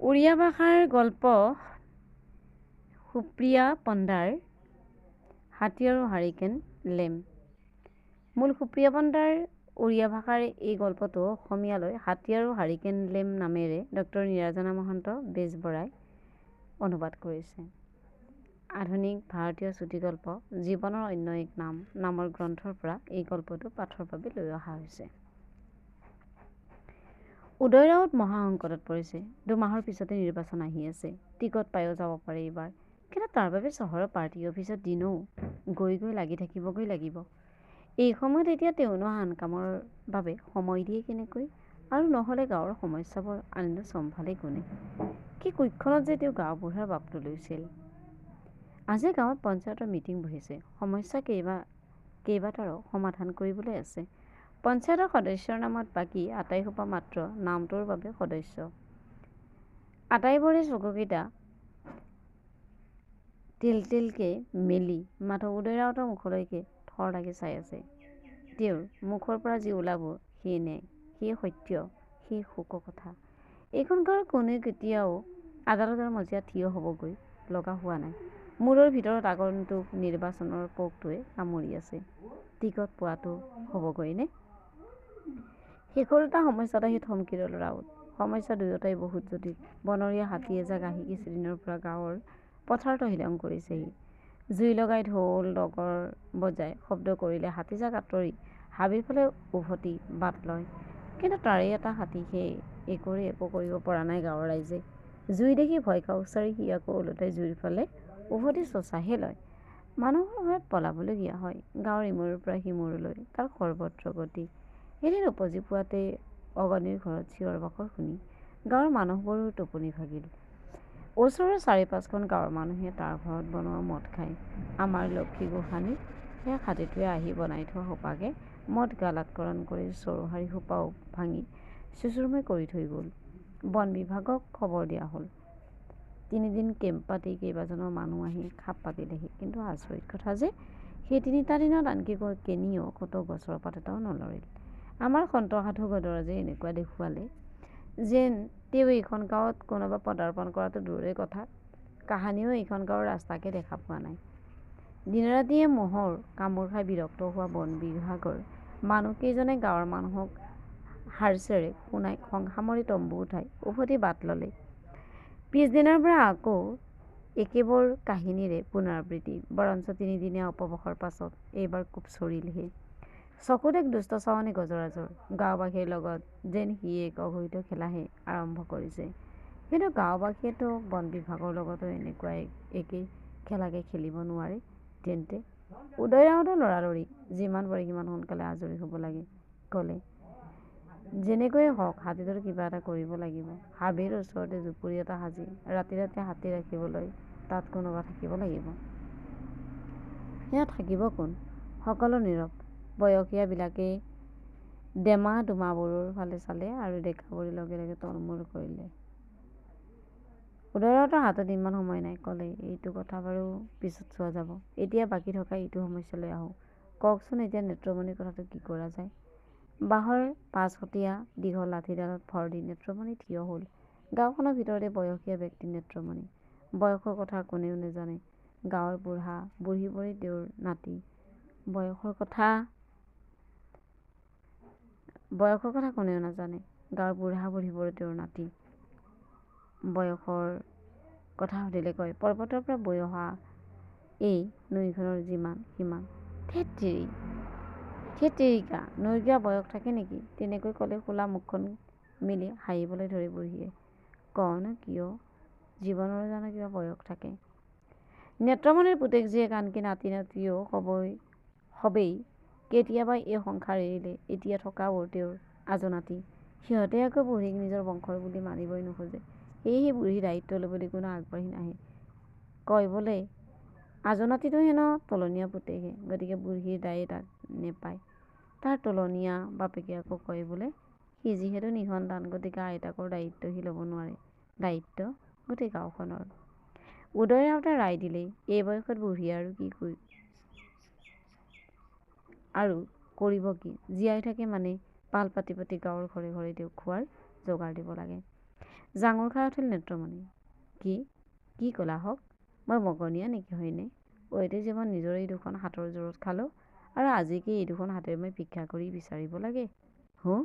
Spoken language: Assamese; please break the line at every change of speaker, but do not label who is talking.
উড়িয়া ভাষাৰ গল্প সুপ্ৰিয়া পণ্ডাৰ হাতী আৰু হাৰিকেন লেম। মূল সুপ্ৰিয়া পণ্ডাৰ উড়িয়া ভাষাৰ এই গল্পটো অসমীয়ালৈ হাতী আৰু হাৰিকেন লেম নামেৰে ডক্টৰ নীৰাজনা মহন্ত বেজবৰাই অনুবাদ কৰিছে। আধুনিক ভাৰতীয় চুটিগল্প জীৱনৰ অন্য এক নাম নামৰ গ্ৰন্থৰ পৰা এই গল্পটো পাঠৰ বাবে লৈ অহা হৈছে। উদয় ৰাউত মহাসংকটত পৰিছে। 2 মাহৰ পিছতে নিৰ্বাচন আহি আছে। টিকট পায়ো যাব পাৰে এইবাৰ। কিন্তু তাৰ বাবে চহৰৰ পাৰ্টি অফিচত দিনো গৈ লাগি থাকিবগৈ লাগিব। এই সময়ত এতিয়া তেওঁনো আন কামৰ বাবে সময় দিয়ে কেনেকৈ? আৰু নহ'লে গাঁৱৰ সমস্যাবোৰ আনিনো চম্ভালে কোনে? কি কুক্ষণত যে তেওঁ গাঁওবুঢ়াৰ বাপটো লৈছিল। আজি গাঁৱত পঞ্চায়তৰ মিটিং বহিছে। সমস্যা কেইবাটাৰো সমাধান কৰিবলৈ আছে। পঞ্চায়তৰ সদস্যৰ নামত বাকী আটাইসোপা মাত্ৰ নামটোৰ বাবে সদস্য। আটাইবোৰে চকুকেইটা তিলতিলকে মেলি মাথো উদয় ৰাউতৰ মুখলৈকে থৰ লাগি চাই আছে। তেওঁৰ মুখৰ পৰা যি ওলাব সেয়ে ন্যায়, সেয়ে সত্য, সেয়ে শোক কথা। এইখন গাঁৱৰ কোনেও কেতিয়াও আদালতৰ মজিয়াত থিয় হ'বগৈ লগা হোৱা নাই। মূৰৰ ভিতৰত আগন্তুক নিৰ্বাচনৰ পোকটোৱে কামুৰি আছে। টিকট পোৱাটো হ'বগৈনে? শেষৰ দুটা সমস্যাত আহি থমকি ৰ'ল ৰাউত। সমস্যা দুয়োটাই বহুত জটিল। বনৰীয়া হাতী এজাক আহি কিছুদিনৰ পৰা গাঁৱৰ পথাৰ তহিলং কৰিছেহি। জুই লগাই ঢোল ডগৰ বজাই শব্দ কৰিলে হাতীজাক আঁতৰি হাবিৰ ফালে উভতি বাট লয়। কিন্তু তাৰেই এটা হাতী, সেয়ে একোৰে একো কৰিব পৰা নাই গাঁৱৰ ৰাইজে। জুই দেখি ভয়কা উচ্চাৰি সি আকৌ ওলোটাই জুইৰ ফালে উভতি চোচাহে লয়। মানুহৰ ভয়ত পলাবলগীয়া হয়। গাঁৱৰ ইমূৰৰ পৰা সিমূৰলৈ তাৰ সৰ্বত্ৰ গতি। এদিন উপজি পুৱাতেই অগণিৰ ঘৰত চিঞৰ বাখৰ শুনি গাঁৱৰ মানুহবোৰৰ টোপনি ভাগিল। ওচৰৰ 4-5খন গাঁৱৰ মানুহে তাৰ ঘৰত বনোৱা মদ খায়। আমাৰ লক্ষী গোহাঁনীৰ সেই হাতীটোৱে আহি বনাই থোৱা সোপাকে মদ গালাতকৰণ কৰি চৰুহাৰি সোপাও ভাঙি চুচুৰময় কৰি থৈ গ'ল। বন বিভাগক খবৰ দিয়া হ'ল। 3 দিন কেম্প পাতি কেইবাজনো মানুহ আহি খাপ পাতিলেহি। কিন্তু আচৰিত কথা যে সেই 3টা দিনত আনকি কেনিও ক'তো গছৰ পাত এটাও নলৰিল। আমাৰ সন্ত সাধু গদৰাজে এনেকুৱা দেখুৱালে যেন তেওঁ এইখন গাঁৱত কোনোবা পদাৰ্পণ কৰাটো দূৰৰে কথা, কাহানিও এইখন গাঁৱৰ ৰাস্তাকে দেখা পোৱা নাই। দিনে-ৰাতিয়ে মহৰ কামোৰ খাই বিৰক্ত হোৱা বন বিভাগৰ মানুহকেইজনে গাঁৱৰ মানুহক হাৰচেৰে শুনাই খং সামৰি তম্বু উঠাই উভতি বাট ল'লে। পিছদিনাৰ পৰা আকৌ একেবোৰ কাহিনীৰে পুনৰাবৃত্তি। বৰঞ্চ 3 দিনীয়া উপবাসৰ পাছত এইবাৰ খুব চৰিলহে। চকুত এক দুষ্ট চাৱনি গজৰাজৰ। গাঁওবাসীৰ লগত যেন সি এক অঘৈত খেলাহে আৰম্ভ কৰিছে। কিন্তু গাঁওবাসীয়েতো বন বিভাগৰ লগতো এনেকুৱা একেই খেলাকে খেলিব নোৱাৰে। তেন্তে উদয় ৰাউতৰ লৰালৰি। যিমান পাৰে সিমান সোনকালে আজৰি হ'ব লাগে। ক'লে যেনেকৈয়ে হওক হাতীটোৰ কিবা এটা কৰিব লাগিব। হাবিৰ ওচৰতে জুপুৰি এটা সাজি ৰাতি হাতী ৰাখিবলৈ তাত কোনোবা থাকিব লাগিব। ইয়াত থাকিব কোন? সকলো নীৰৱ। বয়সীয়াবিলাকে ডেমা-ডুমাবোৰৰ ফালে চালে আৰু ডেকাবোৰে লগে লগে তলমূৰ কৰিলে। উদয় ৰাউতৰ হাতত ইমান সময় নাই। ক'লে এইটো কথা বাৰু পিছত চোৱা যাব। এতিয়া বাকী থকা ইটো সমস্যালৈ আহোঁ। কওকচোন এতিয়া নেত্ৰমণিৰ কথাটো কি কৰা যায়? বাঁহৰ 5-খুঁটীয়া দীঘল লাঠিডালত ভৰ দি নেত্ৰমণি থিয় হ'ল। গাঁওখনৰ ভিতৰতে বয়সীয়া ব্যক্তি নেত্ৰমণি। বয়সৰ কথা কোনেও নেজানে। গাঁৱৰ বুঢ়া-বুঢ়ীবোৰেই তেওঁৰ নাতি। বয়সৰ কথা কোনেও নাজানে। গাঁৱৰ বুঢ়া-বুঢ়ীবোৰো তেওঁৰ নাতি। বয়সৰ কথা সুধিলে কয় পৰ্বতৰ পৰা বৈ অহা এই নৈখনৰ যিমান সিমান। ধেৎ তেৰিকা, নৈৰ কিবা বয়স থাকে নেকি? তেনেকৈ ক'লে খোলা মুখখন মেলি হাঁহিবলৈ ধৰে বুঢ়ীয়ে। কওঁনো কিয়, জীৱনৰো জানো কিবা বয়স থাকে? নেত্ৰমণিৰ পুতেক জীয়েক আনকি নাতি-নাতিও হবেই কেতিয়াবাই এই সংসাৰ এৰিলে। এতিয়া থকাবোৰ তেওঁৰ আজনাতি। সিহঁতে আকৌ বুঢ়ীক নিজৰ বংশৰ বুলি মানিবই নোখোজে। সেয়েহে বুঢ়ীৰ দায়িত্ব ল'বলৈ কোনো আগবাঢ়ি নাহে। কয় বোলে আজনাতিটো হেনো তলনীয়া পুতেকহে, গতিকে বুঢ়ীৰ দায়ে তাক নেপায়। তাৰ তলনীয়া বাপেকে আকৌ কয় বোলে সি যিহেতু নিঃসন্তান গতিকে আইতাকৰ দায়িত্ব সি ল'ব নোৱাৰে। দায়িত্ব গোটেই গাঁওখনৰ। উদয় ৰাউতে ৰায় দিলে এই বয়সত বুঢ়ীয়ে আৰু কৰিব কি? জীয়াই থাকে মানে পাল পাতি গাঁৱৰ ঘৰে ঘৰে তেওঁক খোৱাৰ যোগাৰ দিব লাগে। জাঙুৰ খাই উঠিল নেত্ৰমণি। কি কি ক'লা হওক? মই মগনীয়া নেকি হয়নে? এতিয়া যে মই নিজৰ এই দুখন হাতৰ জোৰত খালোঁ আৰু আজি কি এই দুখন হাতেৰে মই ভিক্ষা কৰি বিচাৰিব লাগে? হো